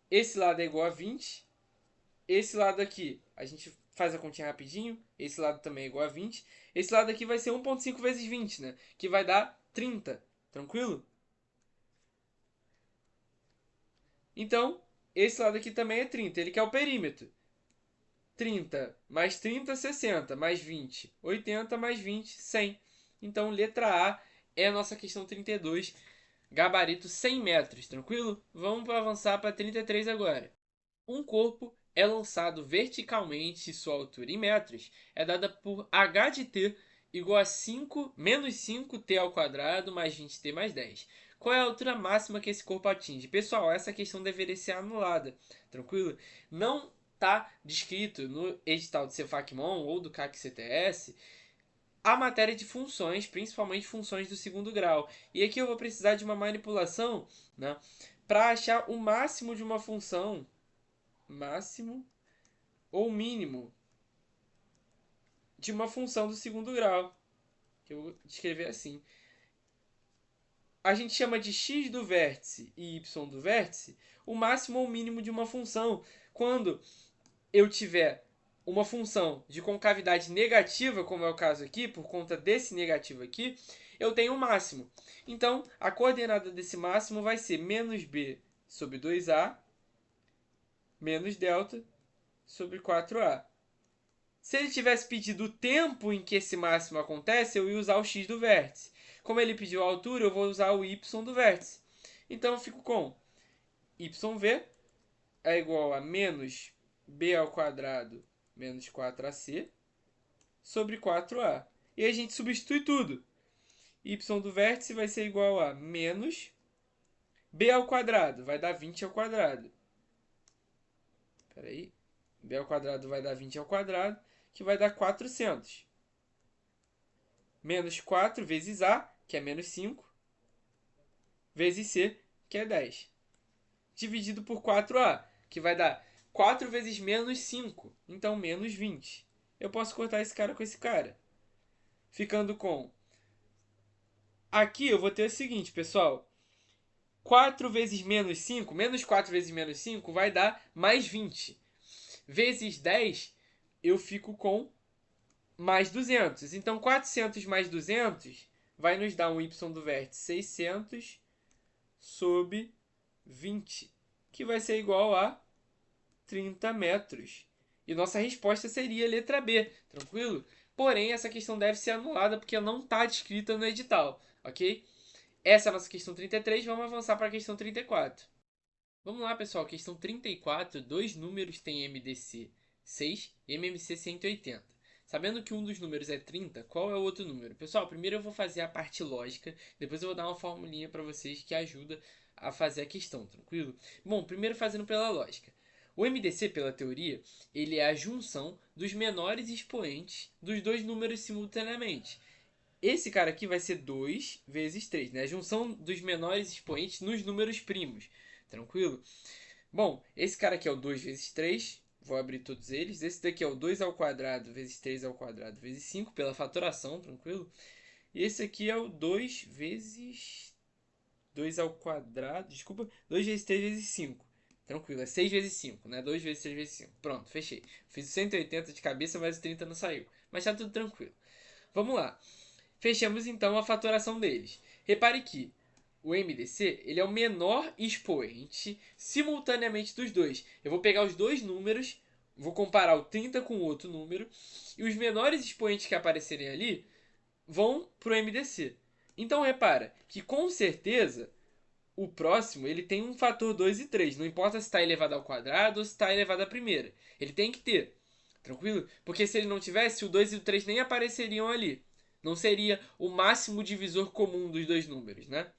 esse lado é igual a 20. Esse lado aqui, a gente faz a continha rapidinho. Esse lado também é igual a 20. Esse lado aqui vai ser 1,5 vezes 20, né? Que vai dar 30. Tranquilo? Então, esse lado aqui também é 30. Ele quer o perímetro. 30 mais 30, 60. Mais 20, 80. Mais 20, 100. Então, letra A é a nossa questão 32. Gabarito 100 metros, tranquilo? Vamos avançar para 33 agora. Um corpo é lançado verticalmente e sua altura em metros é dada por h de t igual a 5 menos 5t ao quadrado mais 20t mais 10. Qual é a altura máxima que esse corpo atinge? Pessoal, essa questão deveria ser anulada, tranquilo? Não está descrito no edital do Cefacmon ou do CAC-CTS a matéria de funções, principalmente funções do segundo grau. E aqui eu vou precisar de uma manipulação, né, para achar o máximo de uma função, máximo ou mínimo de uma função do segundo grau, que eu vou descrever assim. a gente chama de x do vértice e y do vértice o máximo ou mínimo de uma função. Quando eu tiver uma função de concavidade negativa, como é o caso aqui, por conta desse negativo aqui, eu tenho o máximo. Então, a coordenada desse máximo vai ser menos b sobre 2a menos delta sobre 4a. Se ele tivesse pedido o tempo em que esse máximo acontece, eu ia usar o x do vértice. Como ele pediu a altura, eu vou usar o y do vértice. Então eu fico com yv é igual a menos b ao quadrado menos 4ac sobre 4a. E a gente substitui tudo. Y do vértice vai ser igual a menos b ao quadrado, vai dar 20 ao quadrado. Espera aí. B ao quadrado vai dar 20 ao quadrado, que vai dar 400. Menos 4 vezes A, que é menos 5, vezes C, que é 10. Dividido por 4A, que vai dar 4 vezes menos 5, então menos 20. Eu posso cortar esse cara com esse cara. Ficando com... Aqui eu vou ter o seguinte, pessoal. 4 vezes menos 5, menos 4 vezes menos 5 vai dar mais 20. Vezes 10, eu fico com mais 200. Então, 400 mais 200 vai nos dar um y do vértice 600 sobre 20, que vai ser igual a 30 metros. E nossa resposta seria a letra B, tranquilo? Porém, essa questão deve ser anulada porque não está descrita no edital, ok? Essa é a nossa questão 33, vamos avançar para a questão 34. Vamos lá, pessoal, questão 34, dois números têm MDC 6 e MMC 180. Sabendo que um dos números é 30, qual é o outro número? Pessoal, primeiro eu vou fazer a parte lógica, depois eu vou dar uma formulinha para vocês que ajuda a fazer a questão, tranquilo? Bom, primeiro fazendo pela lógica. O MDC, pela teoria, ele é a junção dos menores expoentes dos dois números simultaneamente. Esse cara aqui vai ser 2 vezes 3, né? A junção dos menores expoentes nos números primos. Tranquilo? Bom, esse cara aqui é o 2 vezes 3. Vou abrir todos eles. Esse daqui é o 2 ao quadrado vezes 3 ao quadrado vezes 5, pela fatoração, tranquilo? E esse aqui é o 2 vezes 2 ao quadrado, desculpa, 2 vezes 3 vezes 5. Tranquilo, é 6 vezes 5, né? 2 vezes 3 vezes 5. Pronto, fechei. Fiz 180 de cabeça, mas o 30 não saiu. Mas tá tudo tranquilo. Vamos lá. Fechamos então a fatoração deles. Repare que o MDC ele é o menor expoente simultaneamente dos dois. Eu vou pegar os dois números, vou comparar o 30 com o outro número, e os menores expoentes que aparecerem ali vão para o MDC. Então repara que com certeza o próximo ele tem um fator 2 e 3. Não importa se está elevado ao quadrado ou se está elevado à primeira. Ele tem que ter. Tranquilo? Porque se ele não tivesse, o 2 e o 3 nem apareceriam ali. Não seria o máximo divisor comum dos dois números, né?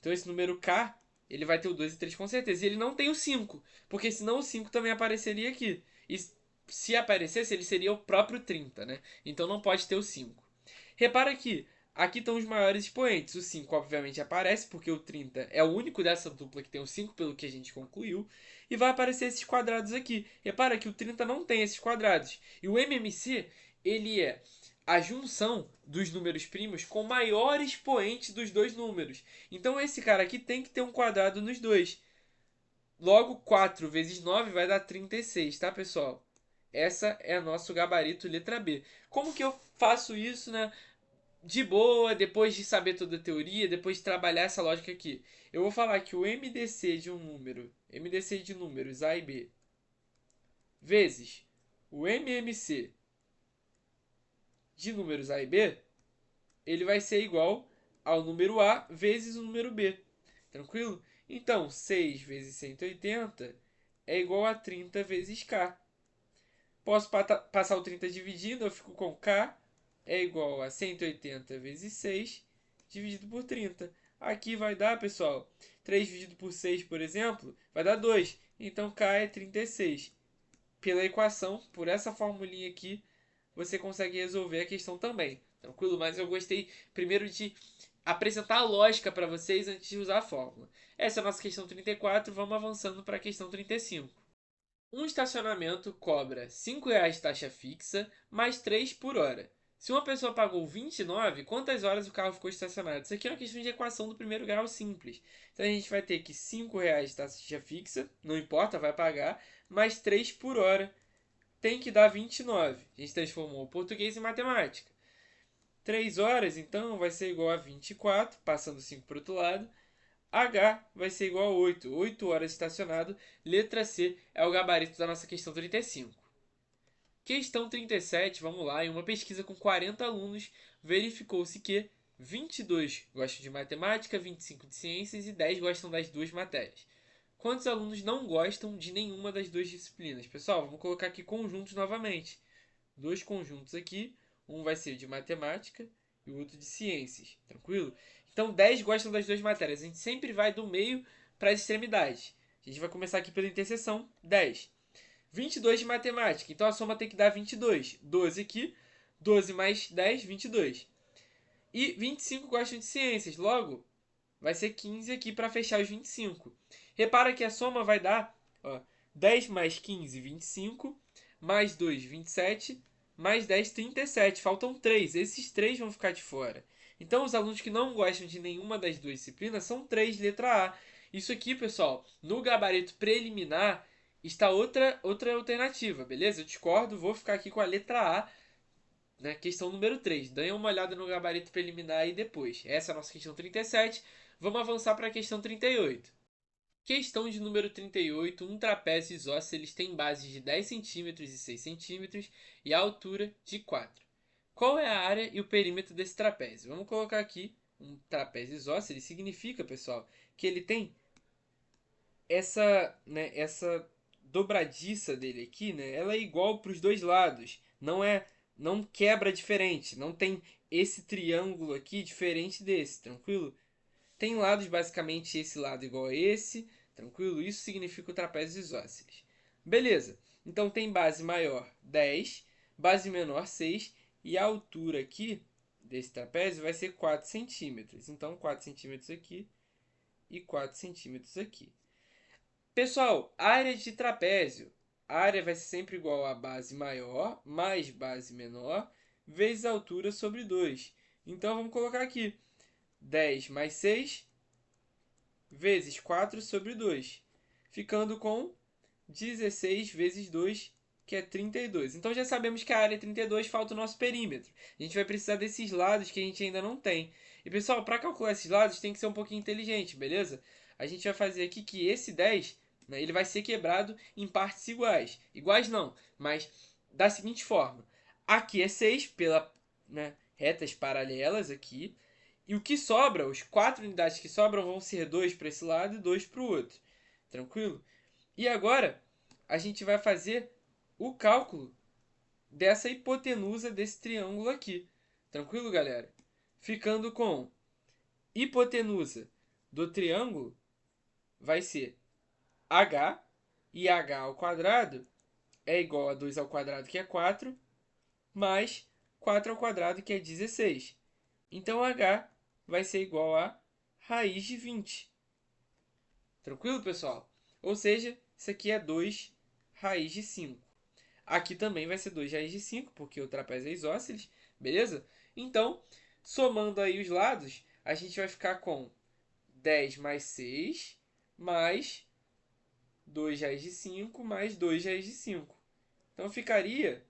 Então esse número K, ele vai ter o 2 e 3 com certeza. E ele não tem o 5, porque senão o 5 também apareceria aqui. E se aparecesse, ele seria o próprio 30, né? Então não pode ter o 5. Repara que aqui estão os maiores expoentes. O 5 obviamente aparece, porque o 30 é o único dessa dupla que tem o 5, pelo que a gente concluiu. E vai aparecer esses quadrados aqui. Repara que o 30 não tem esses quadrados. E o MMC, ele é a junção dos números primos com o maior expoente dos dois números. Então esse cara aqui tem que ter um quadrado nos dois. Logo, 4 vezes 9 vai dar 36, tá, pessoal? Essa é o nosso gabarito letra B. Como que eu faço isso, né? De boa, depois de saber toda a teoria, depois de trabalhar essa lógica aqui. Eu vou falar que o MDC de um número, MDC de números A e B, vezes o MMC de números A e B, ele vai ser igual ao número A vezes o número B. Tranquilo? Então, 6 vezes 180 é igual a 30 vezes K. Posso passar o 30 dividindo, eu fico com K é igual a 180 vezes 6 dividido por 30. Aqui vai dar, pessoal, 3 dividido por 6, por exemplo, vai dar 2. Então, K é 36. Pela equação, por essa formulinha aqui, você consegue resolver a questão também. Tranquilo? Mas eu gostei primeiro de apresentar a lógica para vocês antes de usar a fórmula. Essa é a nossa questão 34, vamos avançando para a questão 35. Um estacionamento cobra R$ 5 taxa fixa mais 3 por hora. Se uma pessoa pagou 29, quantas horas o carro ficou estacionado? Isso aqui é uma questão de equação do primeiro grau simples. Então a gente vai ter que R$ 5 de taxa fixa, não importa, vai pagar, mais 3 por hora, tem que dar 29. A gente transformou o português em matemática. 3 horas, então, vai ser igual a 24, passando 5 para o outro lado. H vai ser igual a 8. 8 horas estacionado. Letra C é o gabarito da nossa questão 35. Questão 37, vamos lá. Em uma pesquisa com 40 alunos, verificou-se que 22 gostam de matemática, 25 de ciências e 10 gostam das duas matérias. Quantos alunos não gostam de nenhuma das duas disciplinas? Pessoal, vamos colocar aqui conjuntos novamente. Dois conjuntos aqui. Um vai ser de matemática e o outro de ciências. Tranquilo? Então, 10 gostam das duas matérias. A gente sempre vai do meio para as extremidades. A gente vai começar aqui pela interseção. 10. 22 de matemática. Então, a soma tem que dar 22. 12 aqui. 12 mais 10, 22. E 25 gostam de ciências. Logo, vai ser 15 aqui para fechar os 25. Repara que a soma vai dar 10 mais 15, 25. Mais 2, 27. Mais 10, 37. Faltam 3. Esses 3 vão ficar de fora. Então, os alunos que não gostam de nenhuma das duas disciplinas são 3, letra A. Isso aqui, pessoal, no gabarito preliminar está outra alternativa, beleza? Eu discordo, vou ficar aqui com a letra A, né? Questão número 3. Dê uma olhada no gabarito preliminar aí depois. Essa é a nossa questão 37. Vamos avançar para a questão 38. Questão de número 38. Um trapézio isósceles tem bases de 10 centímetros e 6 centímetros e a altura de 4. Qual é a área e o perímetro desse trapézio? Vamos colocar aqui um trapézio isósceles. Significa, pessoal, que ele tem essa dobradiça dele aqui, né? Ela é igual para os dois lados. Não quebra diferente. Não tem esse triângulo aqui diferente desse, tranquilo? Tem lados basicamente esse lado igual a esse, tranquilo? Isso significa o trapézio isósceles. Beleza. Então tem base maior 10, base menor 6 e a altura aqui desse trapézio vai ser 4 centímetros. Então 4 centímetros aqui e 4 centímetros aqui. Pessoal, área de trapézio. A área vai ser sempre igual a base maior mais base menor vezes a altura sobre 2. Então vamos colocar aqui 10 mais 6 vezes 4 sobre 2, ficando com 16 vezes 2, que é 32. Então já sabemos que a área é 32, falta o nosso perímetro. A gente vai precisar desses lados que a gente ainda não tem. E pessoal, para calcular esses lados tem que ser um pouquinho inteligente, beleza? A gente vai fazer aqui que esse 10, né, ele vai ser quebrado em partes iguais. Iguais não, mas da seguinte forma. Aqui é 6 pela, né, retas paralelas aqui. E o que sobra, os 4 unidades que sobram vão ser 2 para esse lado e 2 para o outro. Tranquilo? E agora a gente vai fazer o cálculo dessa hipotenusa desse triângulo aqui. Tranquilo, galera? Ficando com hipotenusa do triângulo vai ser h, e h ao quadrado é igual a 2 ao quadrado, que é 4, mais 4 ao quadrado, que é 16. Então h vai ser igual a raiz de 20. Tranquilo, pessoal? Ou seja, isso aqui é 2 raiz de 5. Aqui também vai ser 2 raiz de 5, porque o trapézio é isósceles, beleza? Então, somando aí os lados, a gente vai ficar com 10 mais 6, mais 2 raiz de 5, mais 2 raiz de 5. Então, ficaria,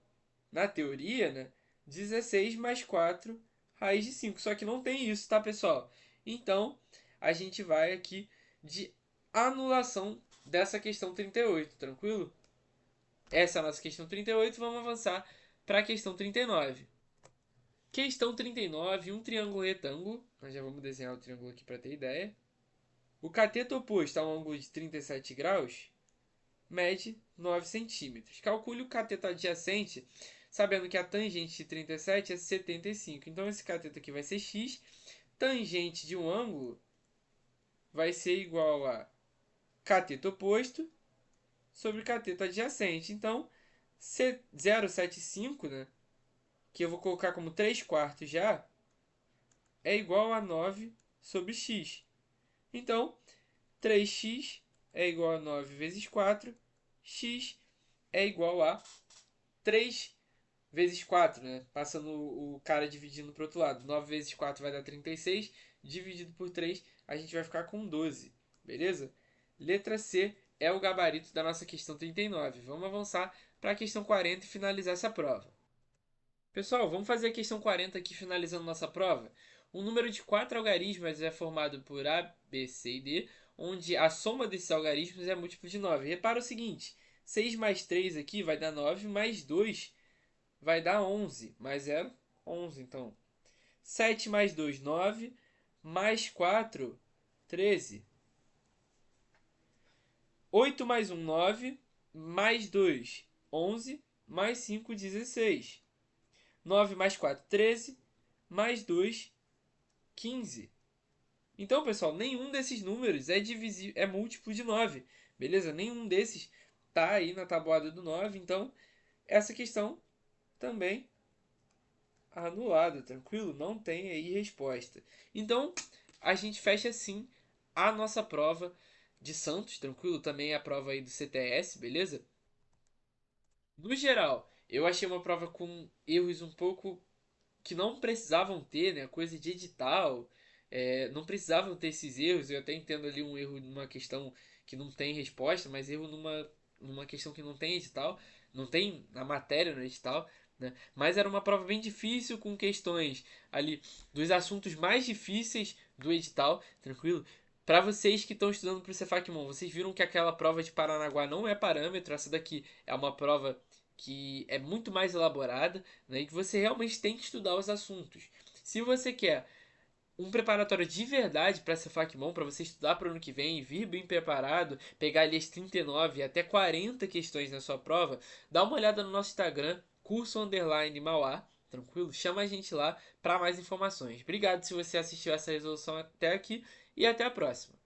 na teoria, né, 16 mais 4 raiz de 5. Só que não tem isso, tá, pessoal? Então, a gente vai aqui de anulação dessa questão 38, tranquilo? Essa é a nossa questão 38, vamos avançar para a questão 39. Questão 39, um triângulo retângulo. Nós já vamos desenhar o triângulo aqui para ter ideia. O cateto oposto a um ângulo de 37 graus mede 9 centímetros. Calcule o cateto adjacente, sabendo que a tangente de 37 é 75. Então, esse cateto aqui vai ser x. Tangente de um ângulo vai ser igual a cateto oposto sobre cateto adjacente. Então, 0,75, né, que eu vou colocar como 3 quartos já, é igual a 9 sobre x. Então, 3x é igual a 9 vezes 4, x é igual a 3 vezes 4, né? Passando o cara dividindo para o outro lado. 9 vezes 4 vai dar 36. Dividido por 3, a gente vai ficar com 12. Beleza? Letra C é o gabarito da nossa questão 39. Vamos avançar para a questão 40 e finalizar essa prova. Pessoal, vamos fazer a questão 40 aqui finalizando nossa prova. Um número de 4 algarismos é formado por A, B, C e D, onde a soma desses algarismos é múltiplo de 9. Repara o seguinte, 6 mais 3 aqui vai dar 9, mais 2 vai dar 11, mais 0, 11. Então, 7 mais 2, 9, mais 4, 13. 8 mais 1, 9, mais 2, 11, mais 5, 16. 9 mais 4, 13, mais 2, 15. Então, pessoal, nenhum desses números é múltiplo de 9, beleza? Nenhum desses está aí na tabuada do 9, então essa questão também anulada, tranquilo? Não tem aí resposta. Então, a gente fecha assim a nossa prova de Santos, tranquilo? Também a prova aí do CTS, beleza? No geral, eu achei uma prova com erros um pouco que não precisavam ter, né? Coisa de edital, não precisavam ter esses erros. Eu até entendo ali um erro numa questão que não tem resposta, mas erro numa questão que não tem edital, não tem na matéria no edital, né? Mas era uma prova bem difícil com questões ali dos assuntos mais difíceis do edital, tranquilo? Para vocês que estão estudando para o Cefacmon, vocês viram que aquela prova de Paranaguá não é parâmetro, essa daqui é uma prova que é muito mais elaborada, né, e que você realmente tem que estudar os assuntos. Se você quer um preparatório de verdade para essa FACMON, para você estudar para o ano que vem, vir bem preparado, pegar ali as 39 até 40 questões na sua prova, dá uma olhada no nosso Instagram, curso_Mauá, tranquilo? Chama a gente lá para mais informações. Obrigado se você assistiu essa resolução até aqui e até a próxima.